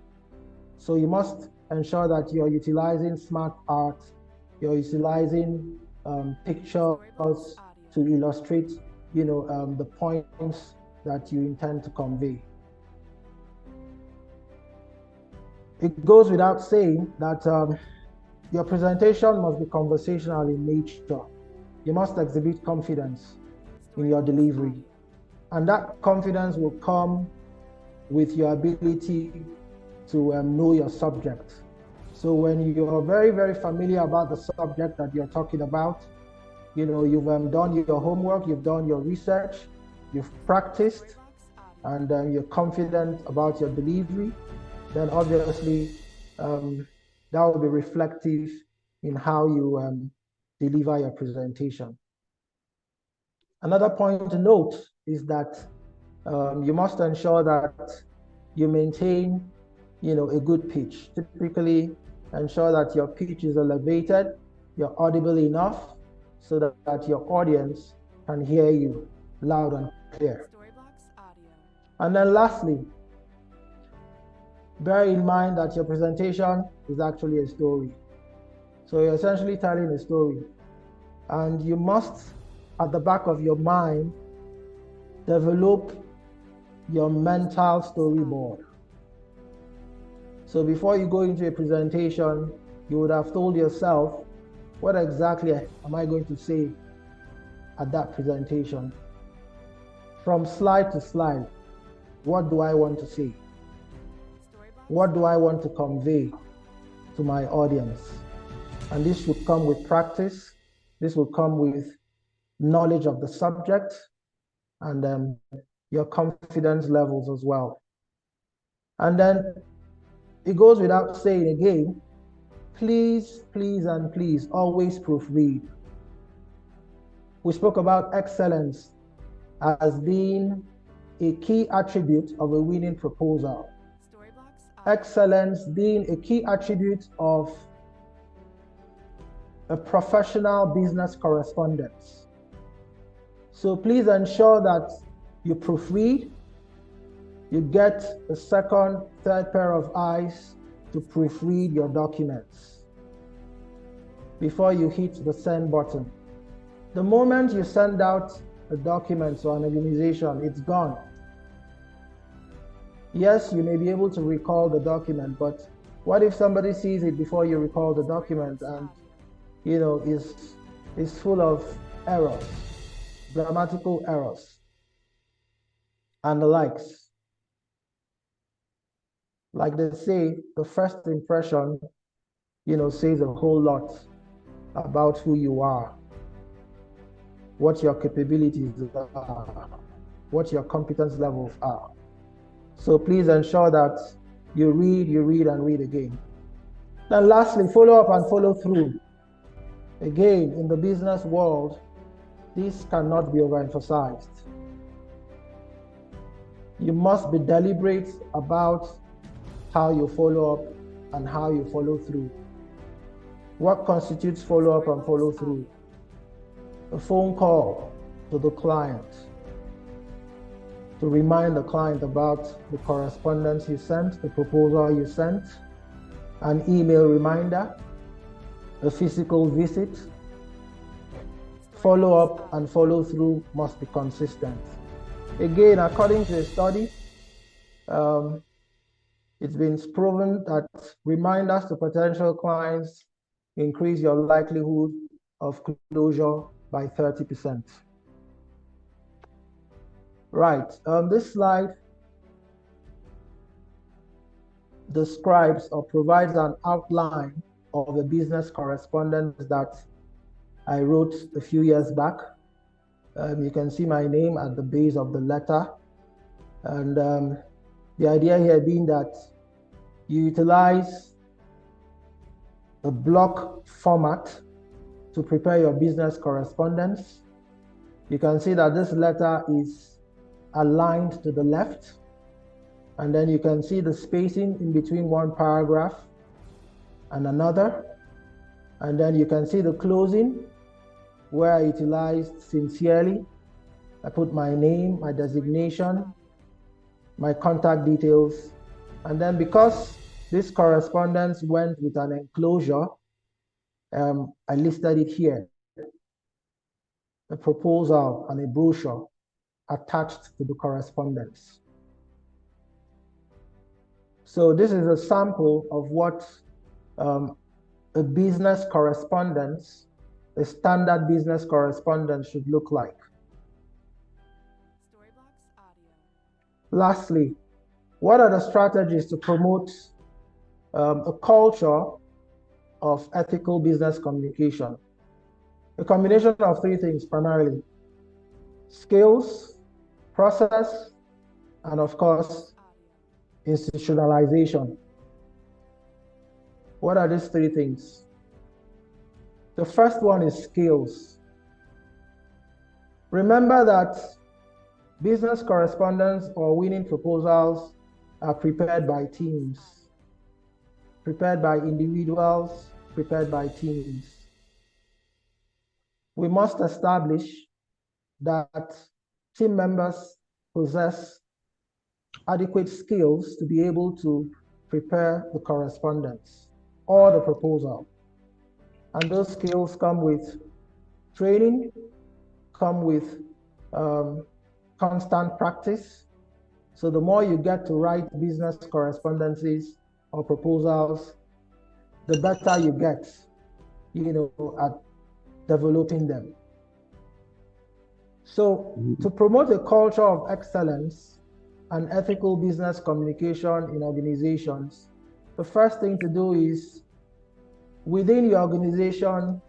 So you must ensure that you're utilizing smart art, you're utilizing pictures to illustrate, the points that you intend to convey. It goes without saying that your presentation must be conversational in nature. You must exhibit confidence in your delivery. And that confidence will come with your ability to know your subject. So when you're very, very familiar about the subject that you're talking about, you've done your homework, you've done your research, you've practiced, and you're confident about your delivery, then obviously that will be reflective in how you deliver your presentation. Another point to note is that you must ensure that you maintain, a good pitch. Typically, ensure that your pitch is elevated, you're audible enough so that your audience can hear you loud and clear. And then lastly, bear in mind that your presentation is actually a story. So you're essentially telling a story. And you must, at the back of your mind, develop your mental storyboard. So before you go into a presentation, you would have told yourself, what exactly am I going to say at that presentation? From slide to slide, what do I want to say? What do I want to convey to my audience? And this should come with practice. This will come with knowledge of the subject and your confidence levels as well. And then it goes without saying again, please, and please always proofread. We spoke about excellence as being a key attribute of a winning proposal. Excellence being a key attribute of a professional business correspondence. So please ensure that you proofread, you get a second, third pair of eyes to proofread your documents before you hit the send button. The moment you send out a document to an organization, it's gone. Yes, you may be able to recall the document, but what if somebody sees it before you recall the document and is full of errors, grammatical errors, and the likes? Like they say, the first impression, says a whole lot about who you are, what your capabilities are, what your competence levels are. So please ensure that you read, and read again. Then lastly, follow up and follow through. Again, in the business world, this cannot be overemphasized. You must be deliberate about how you follow up and how you follow through. What constitutes follow up and follow through? A phone call to the client to remind the client about the correspondence you sent, the proposal you sent, an email reminder, a physical visit. Follow up and follow through must be consistent. Again, according to a study, It's been proven that reminders to potential clients increase your likelihood of closure by 30%. Right, this slide describes or provides an outline of a business correspondence that I wrote a few years back. You can see my name at the base of the letter. And the idea here being that you utilize the block format to prepare your business correspondence. You can see that this letter is aligned to the left. And then you can see the spacing in between one paragraph and another. And then you can see the closing where I utilized sincerely. I put my name, my designation, my contact details. And then because this correspondence went with an enclosure, I listed it here. A proposal and a brochure attached to the correspondence. So this is a sample of what a business correspondence, a standard business correspondence should look like. Lastly, what are the strategies to promote a culture of ethical business communication? A combination of three things primarily: skills, process, and of course, institutionalization. What are these three things? The first one is skills. Remember that business correspondence or winning proposals are prepared by teams, prepared by individuals, prepared by teams. We must establish that team members possess adequate skills to be able to prepare the correspondence or the proposal. And those skills come with training, come with constant practice. So the more you get to write business correspondences or proposals, the better you get, at developing them. So to promote a culture of excellence and ethical business communication in organizations, the first thing to do is, within your organization,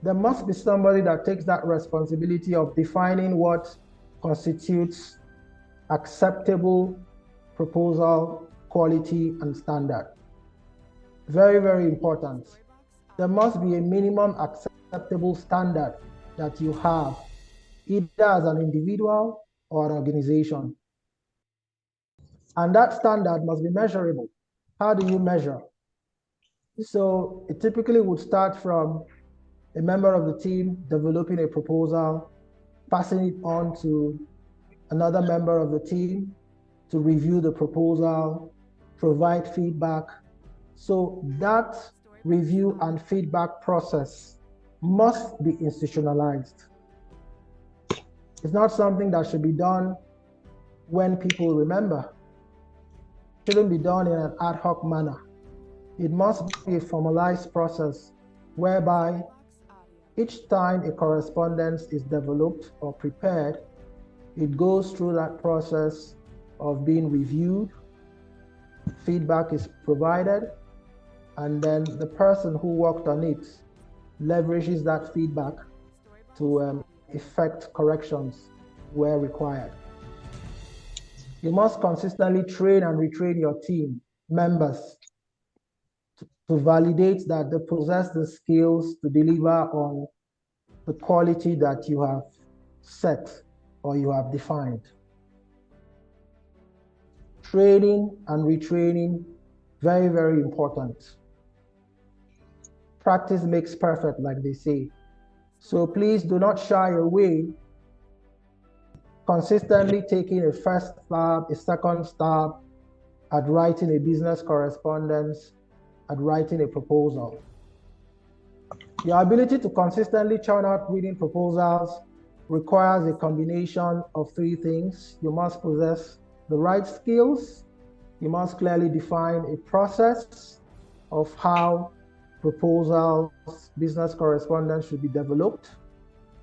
there must be somebody that takes that responsibility of defining what constitutes acceptable proposal, quality, and standard. Very, very important. There must be a minimum acceptable standard that you have, either as an individual or an organization. And that standard must be measurable. How do you measure? So it typically would start from a member of the team developing a proposal, passing it on to another member of the team to review the proposal, provide feedback. So that review and feedback process must be institutionalized. It's not something that should be done when people remember. It shouldn't be done in an ad hoc manner. It must be a formalized process whereby each time a correspondence is developed or prepared, it goes through that process of being reviewed, feedback is provided, and then the person who worked on it leverages that feedback to effect corrections where required. You must consistently train and retrain your team members to validate that they possess the skills to deliver on the quality that you have set or you have defined. Training and retraining, very, very important. Practice makes perfect, like they say. So please do not shy away consistently taking a first stab, a second stab at writing a business correspondence, at writing a proposal. Your ability to consistently churn out winning proposals requires a combination of three things. You must possess the right skills, You must clearly define a process of how proposals, business correspondence should be developed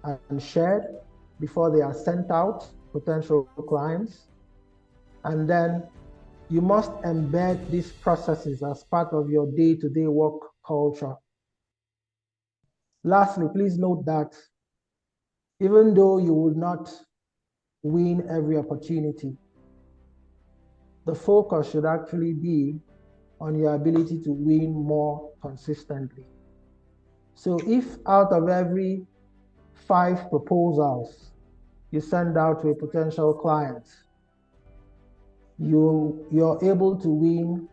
and shared before they are sent out to potential clients. And then you must embed these processes as part of your day-to-day work culture. Lastly, please note that even though you will not win every opportunity, the focus should actually be on your ability to win more consistently. So if out of every 5 proposals you send out to a potential client, you're able to win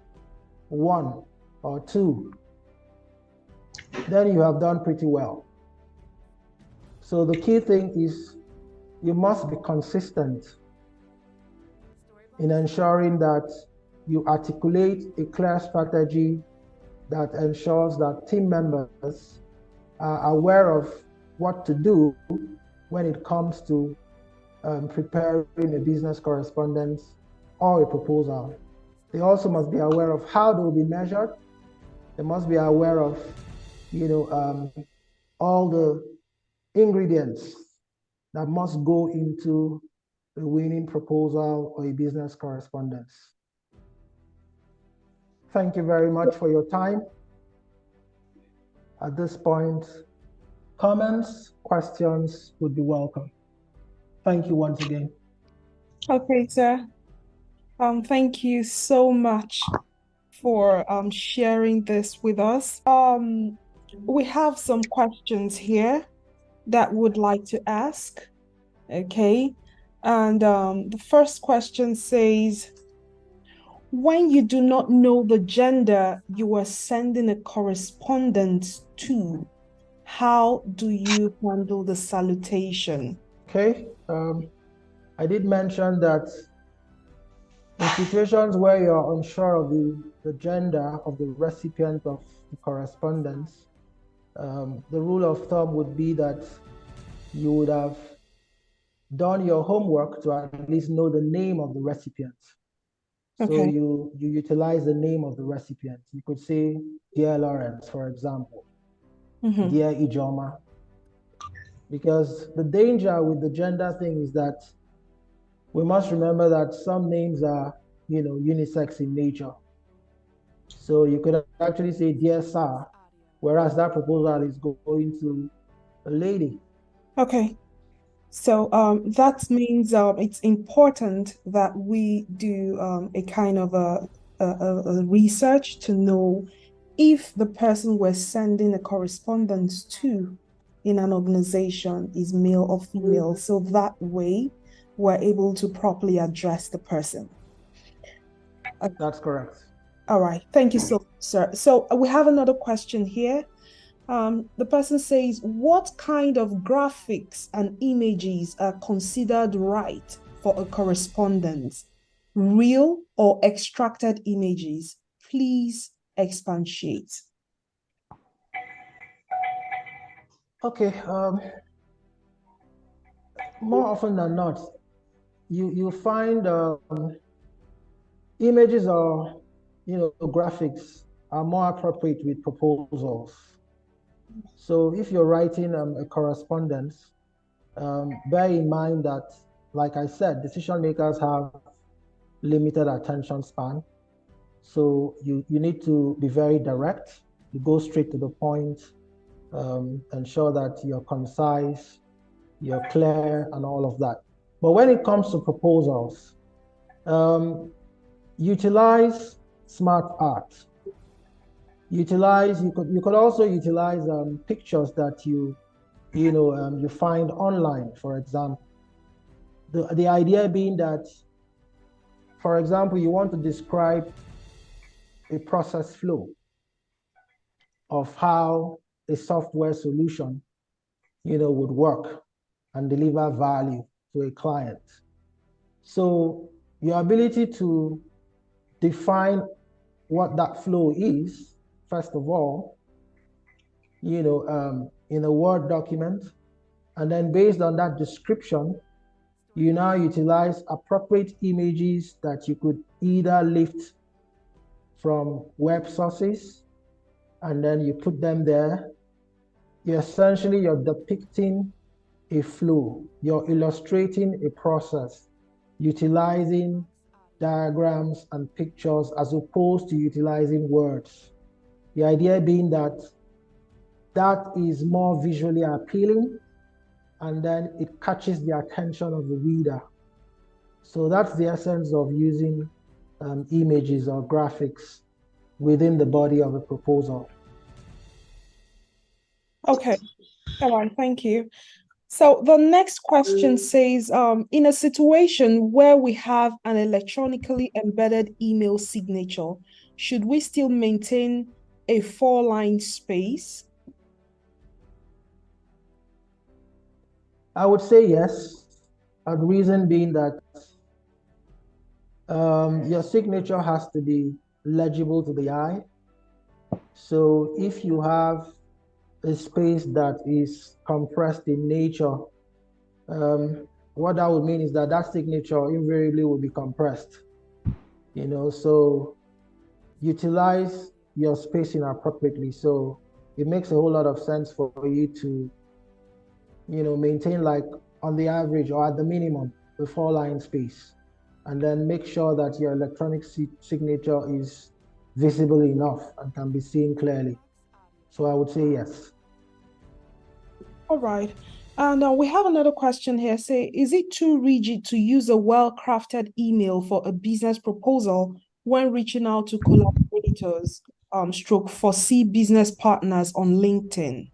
1 or 2, then you have done pretty well. So the key thing is you must be consistent in ensuring that you articulate a clear strategy that ensures that team members are aware of what to do when it comes to preparing a business correspondence or a proposal. They also must be aware of how they will be measured. They must be aware of, all the ingredients that must go into a winning proposal or a business correspondence. Thank you very much for your time. At this point, comments, questions would be welcome. Thank you once again. Okay, sir. Thank you so much for sharing this with us. We have some questions here that would like to ask. Okay. And the first question says, when you do not know the gender you are sending a correspondence to, how do you handle the salutation? Okay. I did mention that in situations where you're unsure of the gender of the recipient of the correspondence, the rule of thumb would be that you would have done your homework to at least know the name of the recipient. So Okay. you utilize the name of the recipient. You could say, Dear Lawrence, for example, Dear Ijoma. Because the danger with the gender thing is that we must remember that some names are, unisex in nature. So you could actually say, Dear Sir, whereas that proposal is going to a lady. Okay. So that means it's important that we do a kind of a research to know if the person we're sending a correspondence to in an organization is male or female. So that way we're able to properly address the person. That's correct. All right. Thank you so much, sir. So we have another question here. The person says, what kind of graphics and images are considered right for a correspondence? Real or extracted images? Please expatiate. Okay. More often than not, you find images or graphics are more appropriate with proposals. So if you're writing a correspondence, bear in mind that, like I said, decision makers have limited attention span. So you need to be very direct. You go straight to the point, ensure that you're concise, you're clear, and all of that. But when it comes to proposals, utilize smart art. You could also utilize pictures that you find online, for example. The idea being that, for example, you want to describe a process flow of how a software solution, would work and deliver value to a client. So your ability to define what that flow is, first of all, in a Word document, and then based on that description, you now utilize appropriate images that you could either lift from web sources and then you put them there. You're depicting a flow, you're illustrating a process, utilizing diagrams and pictures as opposed to utilizing words. The idea being that that is more visually appealing and then it catches the attention of the reader. So that's the essence of using images or graphics within the body of a proposal. Okay. All right, thank you. So the next question says, in a situation where we have an electronically embedded email signature, should we still maintain a 4-line space? I would say yes, and reason being that your signature has to be legible to the eye. So if you have a space that is compressed in nature, what that would mean is that that signature invariably will be compressed. So utilize your spacing appropriately. So it makes a whole lot of sense for you to, maintain like on the average or at the minimum, the 4-line space. And then make sure that your electronic signature is visible enough and can be seen clearly. So I would say yes. All right. And we have another question here. Say, is it too rigid to use a well-crafted email for a business proposal when reaching out to collaborators, stroke foresee business partners on LinkedIn?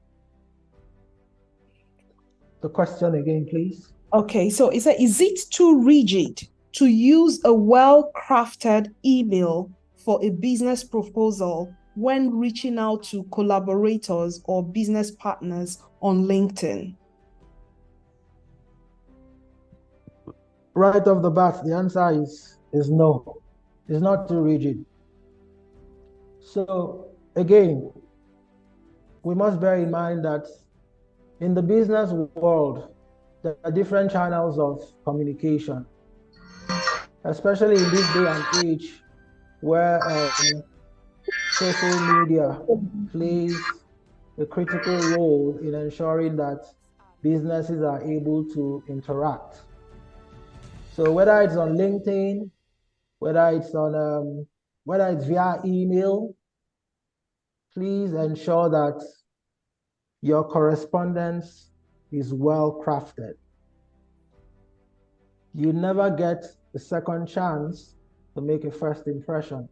The question again, please. Okay, so is it too rigid to use a well-crafted email for a business proposal when reaching out to collaborators or business partners on LinkedIn? Right off the bat, the answer is no. It's not too rigid. So again, we must bear in mind that in the business world, there are different channels of communication, especially in this day and age where social media plays a critical role in ensuring that businesses are able to interact. So whether it's on LinkedIn, whether it's via email, please ensure that your correspondence is well crafted. You never get a second chance to make a first impression.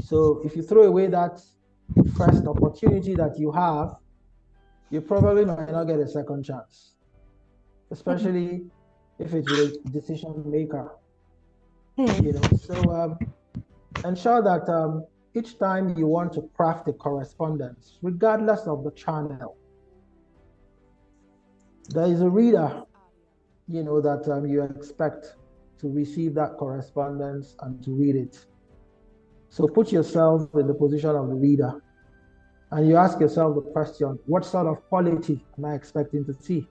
So if you throw away that first opportunity that you have, you probably might not get a second chance, especially if it's with a decision maker. So ensure that each time you want to craft a correspondence, regardless of the channel, there is a reader, that you expect to receive that correspondence and to read it. So put yourself in the position of the reader and you ask yourself the question, what sort of quality am I expecting to see?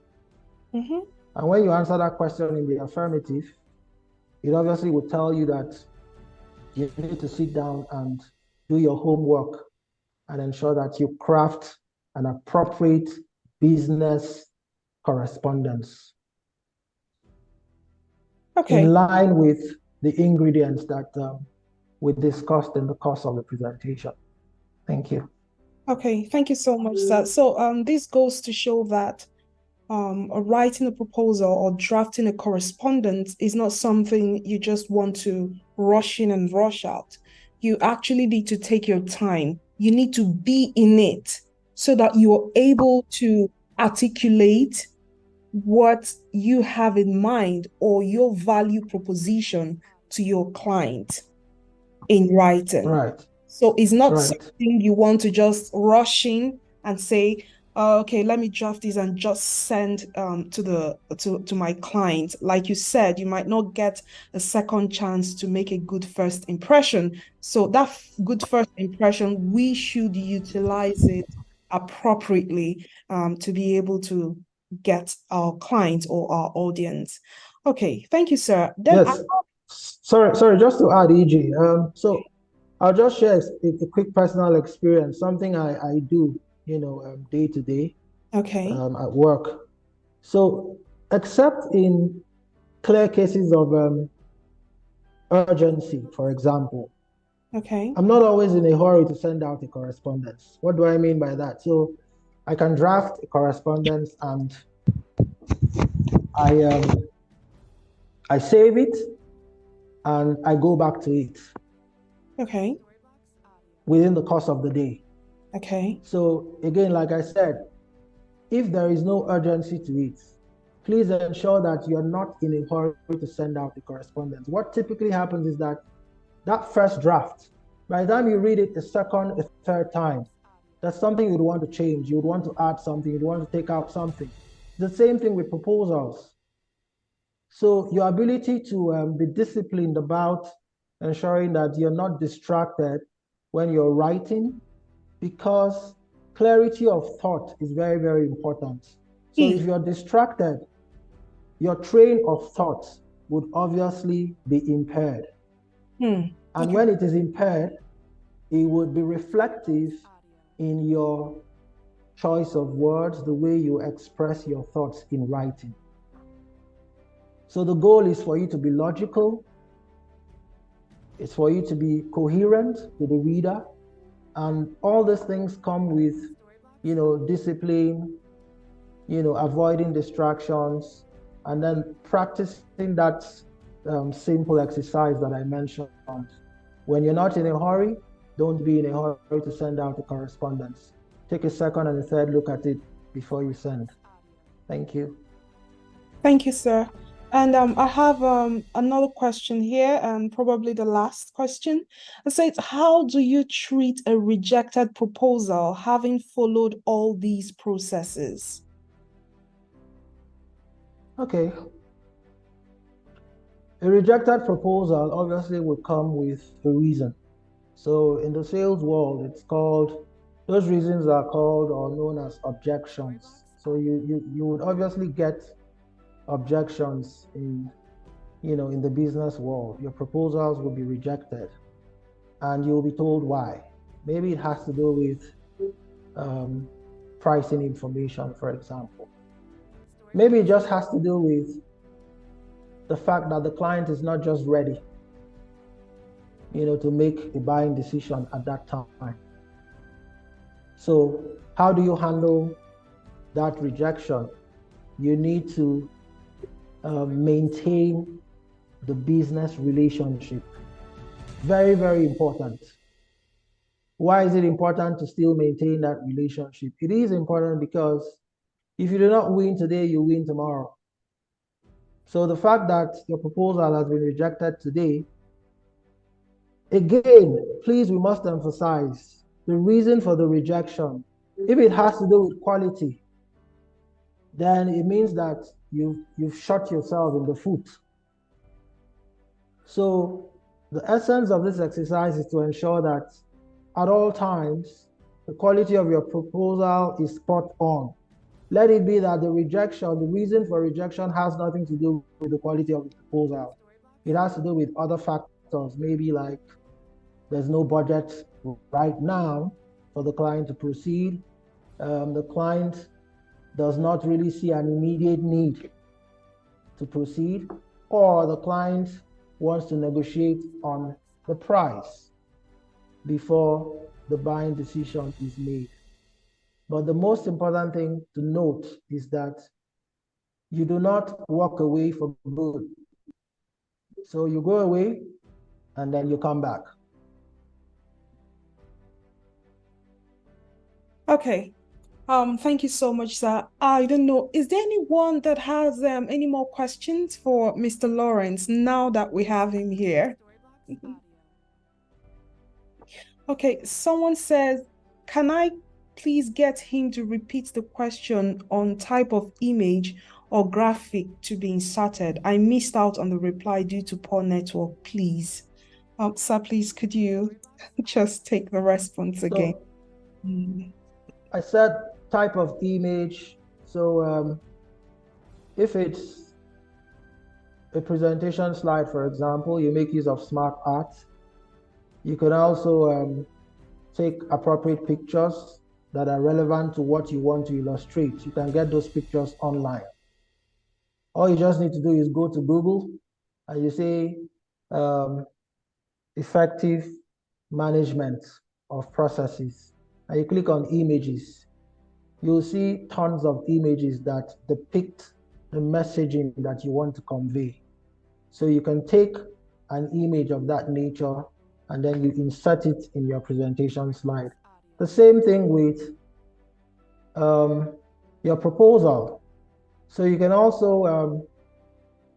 Mm-hmm. And when you answer that question in the affirmative, it obviously will tell you that you need to sit down and do your homework and ensure that you craft an appropriate business correspondence. Okay. In line with the ingredients that we discussed in the course of the presentation. Thank you. Okay, thank you so much, sir. So this goes to show that writing a proposal or drafting a correspondence is not something you just want to rush in and rush out. You actually need to take your time. You need to be in it so that you're able to articulate what you have in mind or your value proposition to your client in writing. Right. So it's not Right. something you want to just rush in and say, okay, let me draft this and just send to my client. Like you said, you might not get a second chance to make a good first impression. So that good first impression, we should utilize it appropriately to be able to get our clients or our audience. Okay, thank you, sir. Then Yes. Sorry, just to add, EG. So I'll just share a quick personal experience, something I do, day to day, Okay. at work. So, except in clear cases of urgency, for example, Okay. I'm not always in a hurry to send out a correspondence. What do I mean by that? So, I can draft a correspondence and I um, I save it and I go back to it Okay. within the course of the day. Okay. So again, like I said, if there is no urgency to it, please ensure that you're not in a hurry to send out the correspondence. What typically happens is that that first draft, by the time you read it a second, a third time, that's something you'd want to change. You'd want to add something. You'd want to take out something. The same thing with proposals. So your ability to be disciplined about ensuring that you're not distracted when you're writing, because clarity of thought is very, very important. So if E. you're distracted, your train of thought would obviously be impaired. Hmm. And Okay. when it is impaired, it would be reflective in your choice of words, the way you express your thoughts in writing. So the goal is for you to be logical, it's for you to be coherent with the reader, and all these things come with, discipline, avoiding distractions, and then practicing that simple exercise that I mentioned. When you're not in a hurry, don't be in a hurry to send out a correspondence. Take a second and a third look at it before you send. Thank you. Thank you, sir. And I have another question here, and probably the last question. It says, how do you treat a rejected proposal having followed all these processes? Okay. A rejected proposal obviously would come with a reason. So in the sales world, those reasons are called or known as objections. So you would obviously get objections in the business world. Your proposals will be rejected and you'll be told why. Maybe it has to do with pricing information, for example. Maybe it just has to do with the fact that the client is not just ready, to make a buying decision at that time. So how do you handle that rejection? You need to maintain the business relationship. Very, very important. Why is it important to still maintain that relationship? It is important because if you do not win today, you win tomorrow. So the fact that your proposal has been rejected today, again, please, we must emphasize the reason for the rejection. If it has to do with quality, then it means that you've shot yourself in the foot. So the essence of this exercise is to ensure that at all times, the quality of your proposal is spot on. Let it be that the reason for rejection has nothing to do with the quality of the proposal. It has to do with other factors, maybe like there's no budget right now for the client to proceed. The client does not really see an immediate need to proceed, or the client wants to negotiate on the price before the buying decision is made. But the most important thing to note is that you do not walk away for good. So you go away and then you come back. Okay. Thank you so much, sir. I don't know. Is there anyone that has any more questions for Mr. Lawrence now that we have him here? Okay, someone says, can I please get him to repeat the question on type of image or graphic to be inserted? I missed out on the reply due to poor network, please. Sir, please, could you just take the response again? So I said type of image. So if it's a presentation slide, for example, you make use of smart art. You can also take appropriate pictures that are relevant to what you want to illustrate. You can get those pictures online. All you just need to do is go to Google and you say um, effective management of processes, and you click on images. You'll see tons of images that depict the messaging that you want to convey. So you can take an image of that nature and then you insert it in your presentation slide. The same thing with your proposal. So you can also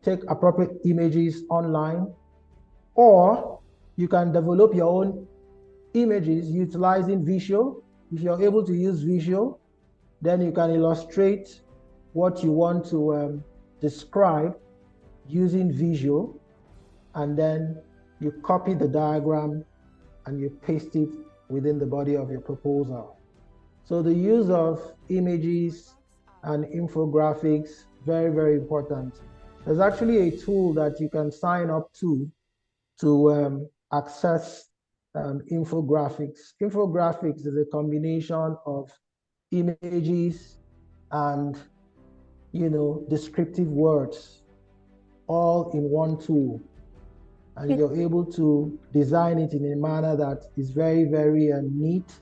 take appropriate images online, or you can develop your own images utilizing visual. If you're able to use visual, then you can illustrate what you want to describe using visual, and then you copy the diagram and you paste it within the body of your proposal. So the use of images and infographics, very, very important. There's actually a tool that you can sign up to access infographics. Infographics is a combination of images and descriptive words all in one tool, and you're able to design it in a manner that is very, very neat,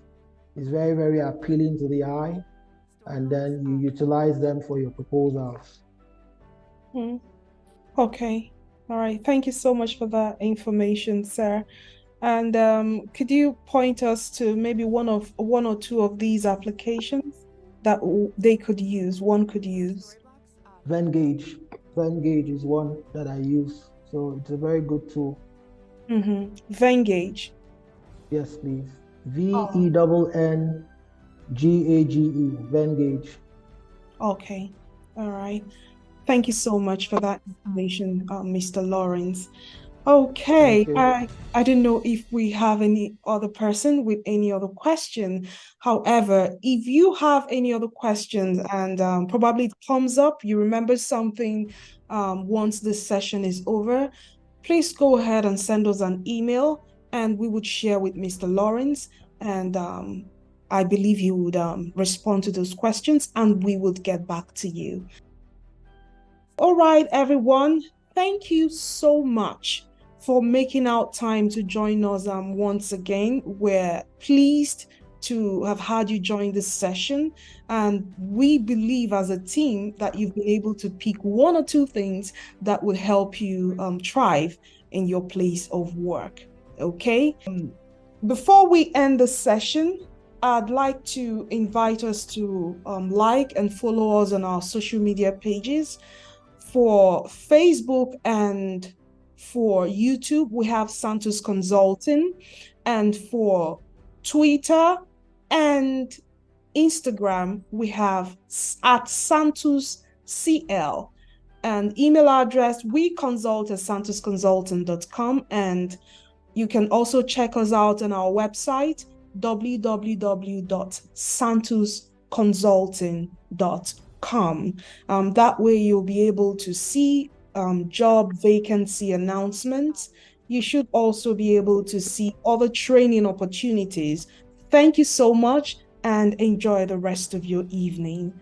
is very, very appealing to the eye, and then you utilize them for your proposals. Okay. All right. Thank you so much for that information, sir. And could you point us to maybe one or two of these applications that one could use? Vengage. Vengage is one that I use. So it's a very good tool. Vengage. Yes, please. VENNGAGE. Vengage. Okay. All right. Thank you so much for that information, Mr. Lawrence. Okay, I don't know if we have any other person with any other question. However, if you have any other questions and probably it comes up, you remember something once this session is over, please go ahead and send us an email and we would share with Mr. Lawrence, and I believe he would respond to those questions and we would get back to you. All right, everyone. Thank you so much for making out time to join us once again. We're pleased to have had you join this session, and we believe as a team that you've been able to pick one or two things that would help you thrive in your place of work. Okay. Before we end the session, I'd like to invite us to like and follow us on our social media pages. For Facebook and for YouTube, we have Santos Consulting, and for Twitter and Instagram, we have at Santos CL, and email address weconsult@santosconsulting.com, and you can also check us out on our website www.santosconsulting.com. That way you'll be able to see job vacancy announcements. You should also be able to see other training opportunities. Thank you so much and enjoy the rest of your evening.